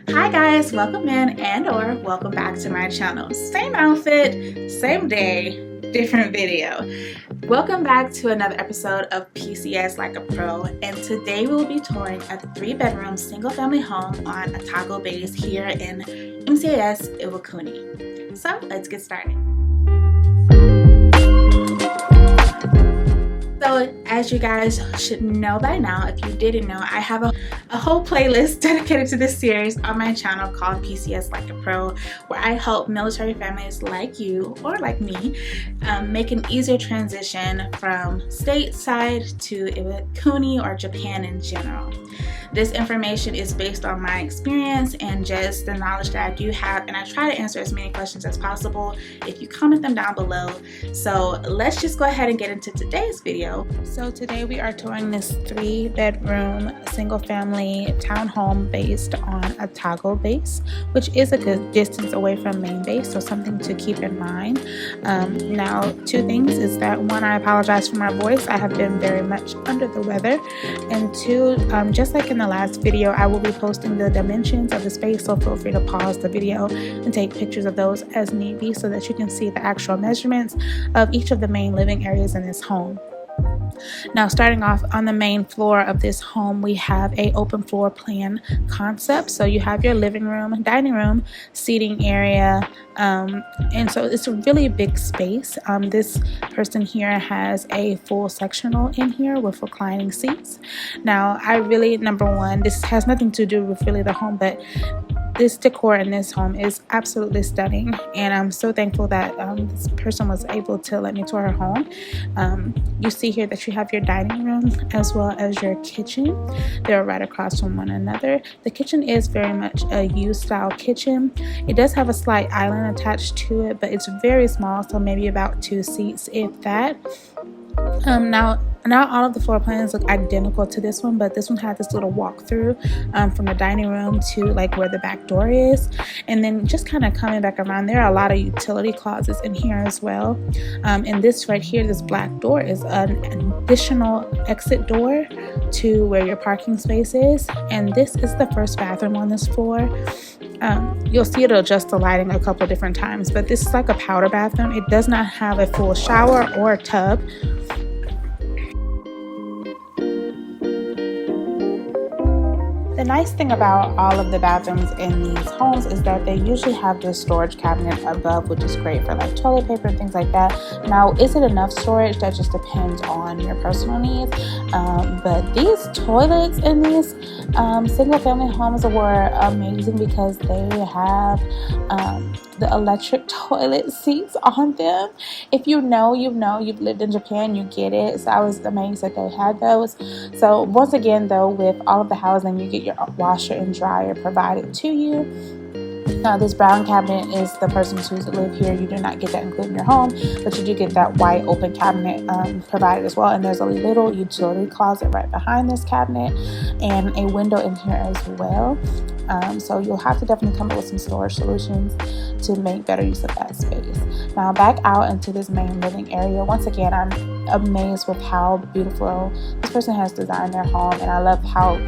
Hi guys, welcome in and or welcome back to my channel. Same outfit, same day, different video. Welcome back to another episode of PCS Like a Pro, and today we will be touring a 3-bedroom single family home on Atago Base here in MCAS Iwakuni. So let's get started. So as you guys should know by now, if you didn't know, I have a whole playlist dedicated to this series on my channel called PCS Like a Pro, where I help military families like you or like me make an easier transition from stateside to Iwakuni or Japan in general. This information is based on my experience and just the knowledge that I do have, and I try to answer as many questions as possible if you comment them down below. So let's just go ahead and get into today's video. So today we are touring this 3-bedroom single family townhome based on Atago Base, which is a good distance away from main base, so something to keep in mind. Now, two things is that, one, I apologize for my voice. I have been very much under the weather, and two, just like in the last video, I will be posting the dimensions of the space, so feel free to pause the video and take pictures of those as need be so that you can see the actual measurements of each of the main living areas in this home. Now, starting off on the main floor of this home, we have a open floor plan concept. So you have your living room, dining room, seating area, and so it's a really big space. This person here has a full sectional in here with reclining seats. Now, I really, number one, this has nothing to do with really the home, but this decor in this home is absolutely stunning, and I'm so thankful that this person was able to let me tour her home. You see here that you have your dining room as well as your kitchen. They're right across from one another. The kitchen is very much a U-style kitchen. It does have a slight island attached to it, but it's very small, so maybe about 2 seats, if that. Now all of the floor plans look identical to this one, but this one had this little walkthrough from the dining room to like where the back door is, and then just kind of coming back around, there are a lot of utility closets in here as well. And this right here, this black door, is an additional exit door to where your parking space is, and this is the first bathroom on this floor. You'll see it'll adjust the lighting a couple different times, but this is like a powder bathroom. It does not have a full shower or a tub. The nice thing about all of the bathrooms in these homes is that they usually have this storage cabinet above, which is great for like toilet paper and things like that. Now, is it enough storage? That just depends on your personal needs. But these toilets in these single family homes were amazing because they have the electric toilet seats on them. If you know, you've lived in Japan, you get it. So I was amazed that they had those. So once again, though, with all of the housing, you get your washer and dryer provided to you. Now, this brown cabinet is the person's who live here. You do not get that included in your home, but you do get that white open cabinet provided as well. And there's a little utility closet right behind this cabinet and a window in here as well. So you'll have to definitely come up with some storage solutions to make better use of that space. Now, back out into this main living area. Once again, I'm amazed with how beautiful this person has designed their home, and I love how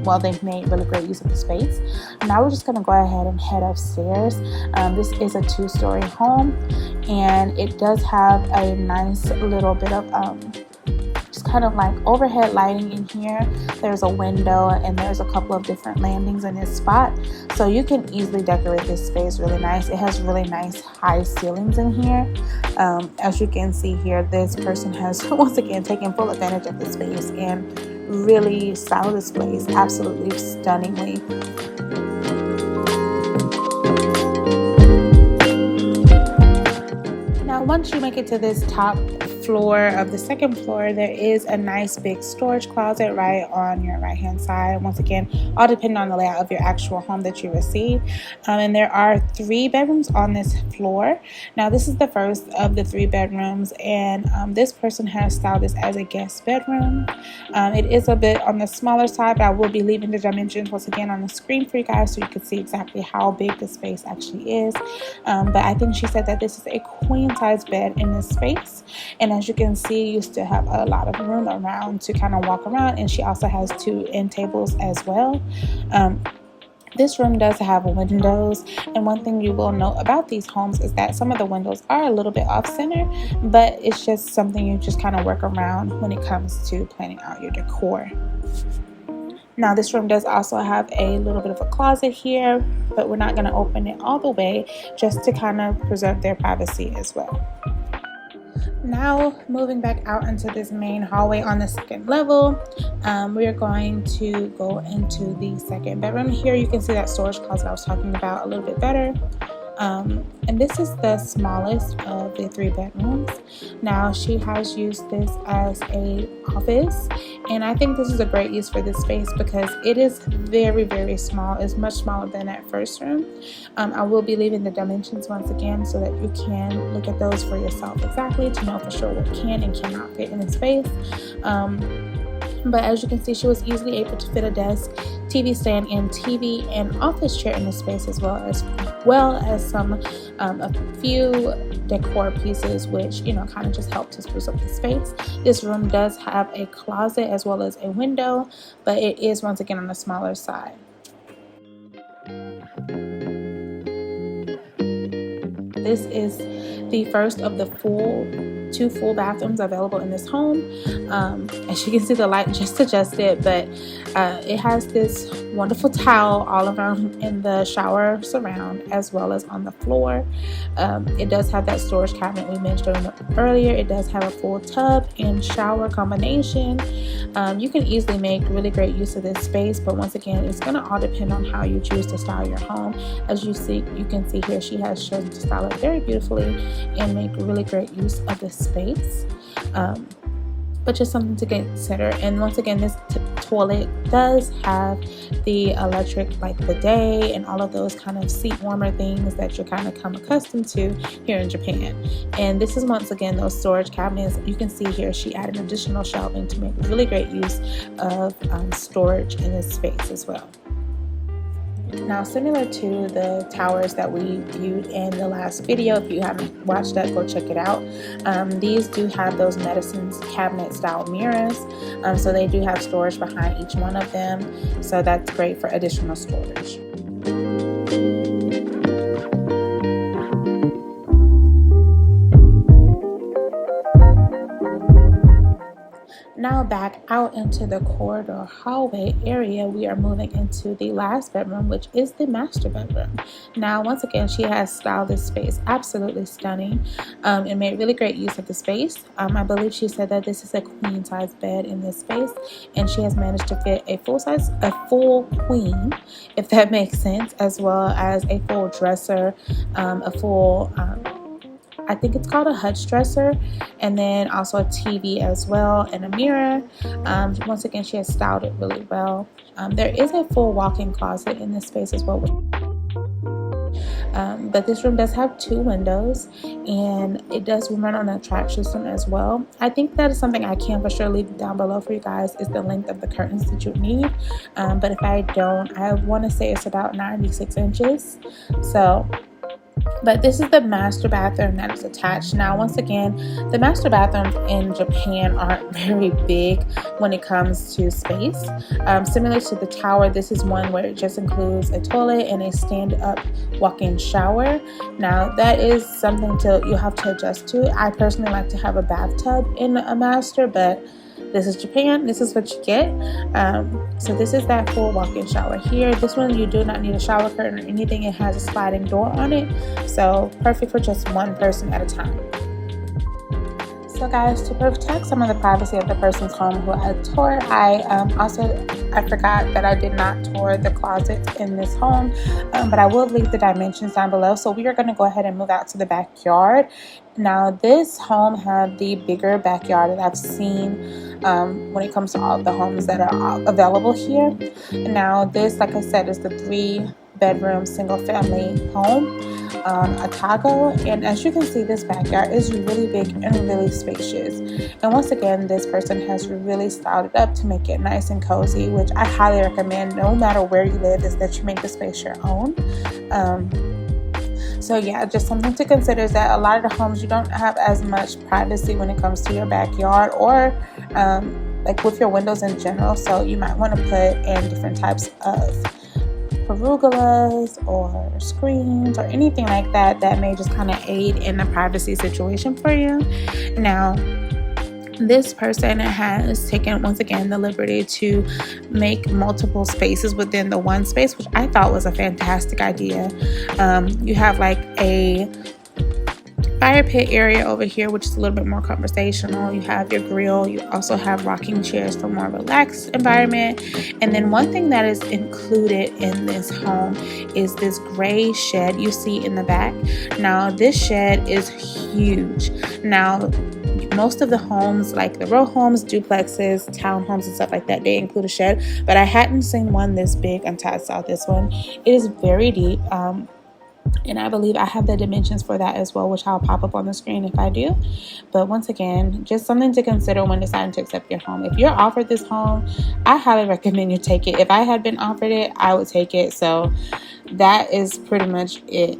well, they've made really great use of the space. Now we're just going to go ahead and head upstairs. This is a 2-story home, and it does have a nice little bit of just kind of like overhead lighting in here. There's a window, and there's a couple of different landings in this spot, so you can easily decorate this space really nice. It has really nice high ceilings in here. As you can see here, this person has once again taken full advantage of this space and really styled this place absolutely stunningly. Now, once you make it to this top floor of the second floor, there is a nice big storage closet right on your right hand side. Once again, all depending on the layout of your actual home that you receive. And there are 3 bedrooms on this floor. Now, this is the first of the 3 bedrooms, and this person has styled this as a guest bedroom. It is a bit on the smaller side, but I will be leaving the dimensions once again on the screen for you guys so you can see exactly how big the space actually is. But I think she said that this is a queen size bed in this space, and as you can see, you still have a lot of room around to kind of walk around, and she also has 2 end tables as well. This room does have windows, and one thing you will note about these homes is that some of the windows are a little bit off center, but it's just something you just kind of work around when it comes to planning out your decor. Now this room does also have a little bit of a closet here, but we're not going to open it all the way, just to kind of preserve their privacy as well. Now moving back out into this main hallway on the second level, we are going to go into the second bedroom. Here you can see that storage closet I was talking about a little bit better. And this is the smallest of the 3 bedrooms. Now she has used this as a office, and I think this is a great use for this space because it is very, very small. It's much smaller than that first room. I will be leaving the dimensions once again so that you can look at those for yourself exactly to know for sure what can and cannot fit in the space. But as you can see, she was easily able to fit a desk, TV stand, and TV and office chair in the space, as well as some a few decor pieces, which kind of just help to spruce up the space. This room does have a closet as well as a window, but it is once again on the smaller side. This is the first of the 2 full bathrooms available in this home. As you can see, the light just adjusted, but it has this wonderful towel all around in the shower surround as well as on the floor. It does have that storage cabinet we mentioned earlier. It does have a full tub and shower combination. You can easily make really great use of this space, but once again, it's going to all depend on how you choose to style your home. As you can see here, she has chosen to style it very beautifully and make really great use of this space. But just something to consider. And once again, this toilet does have the electric bidet and all of those kind of seat warmer things that you're kind of come accustomed to here in Japan. And this is once again those storage cabinets. You can see here she added additional shelving to make really great use of storage in this space as well. Now, similar to the towers that we viewed in the last video, if you haven't watched that, go check it out. These do have those medicine cabinet style mirrors, so they do have storage behind each one of them, so that's great for additional storage. Now back out into the corridor hallway area, we are moving into the last bedroom, which is the master bedroom. Now once again, she has styled this space absolutely stunning and made really great use of the space. I believe she said that this is a queen size bed in this space, and she has managed to fit a full queen, if that makes sense, as well as a full dresser, a full I think it's called a hutch dresser, and then also a TV as well and a mirror. Once again, she has styled it really well. There is a full walk-in closet in this space as well. But this room does have 2 windows, and it does run on a track system as well. I think that is something I can for sure leave down below for you guys, is the length of the curtains that you need. But if I don't, I want to say it's about 96 inches. But this is the master bathroom that is attached. Now once again, the master bathrooms in Japan aren't very big when it comes to space. Similar to the tower, this is one where it just includes a toilet and a stand-up walk-in shower. Now that is something you'll have to adjust to. I personally like to have a bathtub in a master, but this is Japan. This is what you get. So this is that full walk-in shower here. This one you do not need a shower curtain or anything. It has a sliding door on it, so perfect for just one person at a time. So guys, to protect some of the privacy of the person's home who I toured, I forgot that I did not tour the closets in this home, but I will leave the dimensions down below. So we are going to go ahead and move out to the backyard. Now this home had the bigger backyard that I've seen when it comes to all the homes that are available here. Now this, like I said, is the 3-bedroom single family home, Atago, and as you can see, this backyard is really big and really spacious. And once again, this person has really styled it up to make it nice and cozy, which I highly recommend no matter where you live, is that you make the space your own. So yeah, just something to consider is that a lot of the homes, you don't have as much privacy when it comes to your backyard or with your windows in general. So you might want to put in different types of perugolas or screens or anything like that that may just kind of aid in the privacy situation for you. Now, this person has taken, once again, the liberty to make multiple spaces within the one space, which I thought was a fantastic idea. You have like a fire pit area over here, which is a little bit more conversational. You have your grill. You also have rocking chairs for more relaxed environment. And then one thing that is included in this home is this gray shed you see in the back. Now, this shed is huge. Now, most of the homes, like the row homes, duplexes, townhomes, and stuff like that, they include a shed, but I hadn't seen one this big until I saw this one. It is very deep, and I believe I have the dimensions for that as well, which I'll pop up on the screen if I do. But once again, just something to consider when deciding to accept your home. If you're offered this home, I highly recommend you take it. If I had been offered it, I would take it. So that is pretty much it.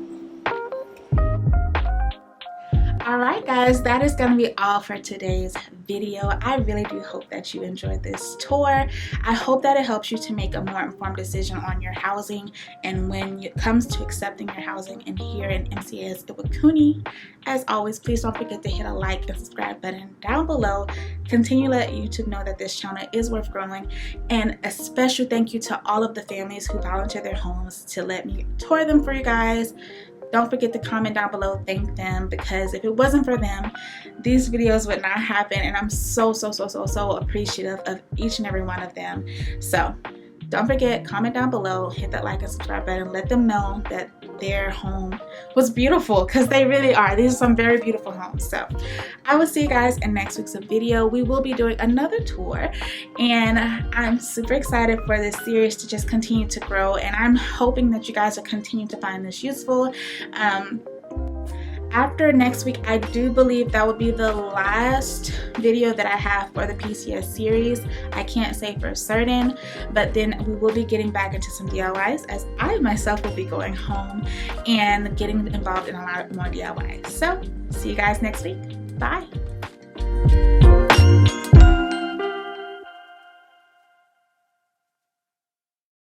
Alright guys, that is going to be all for today's video. I really do hope that you enjoyed this tour. I hope that it helps you to make a more informed decision on your housing, and when it comes to accepting your housing in here in MCS Iwakuni. As always, please don't forget to hit a like and subscribe button down below. Continue to let YouTube know that this channel is worth growing, and a special thank you to all of the families who volunteer their homes to let me tour them for you guys. Don't forget to comment down below, thank them, because if it wasn't for them, these videos would not happen, and I'm so appreciative of each and every one of them. So don't forget, comment down below, hit that like and subscribe button, let them know that their home was beautiful, because they really are. These are some very beautiful homes. So I will see you guys in next week's video. We will be doing another tour, and I'm super excited for this series to just continue to grow, and I'm hoping that you guys will continue to find this useful. After next week, I do believe that will be the last video that I have for the PCS series. I can't say for certain, but then we will be getting back into some DIYs, as I myself will be going home and getting involved in a lot more DIYs. So see you guys next week. Bye.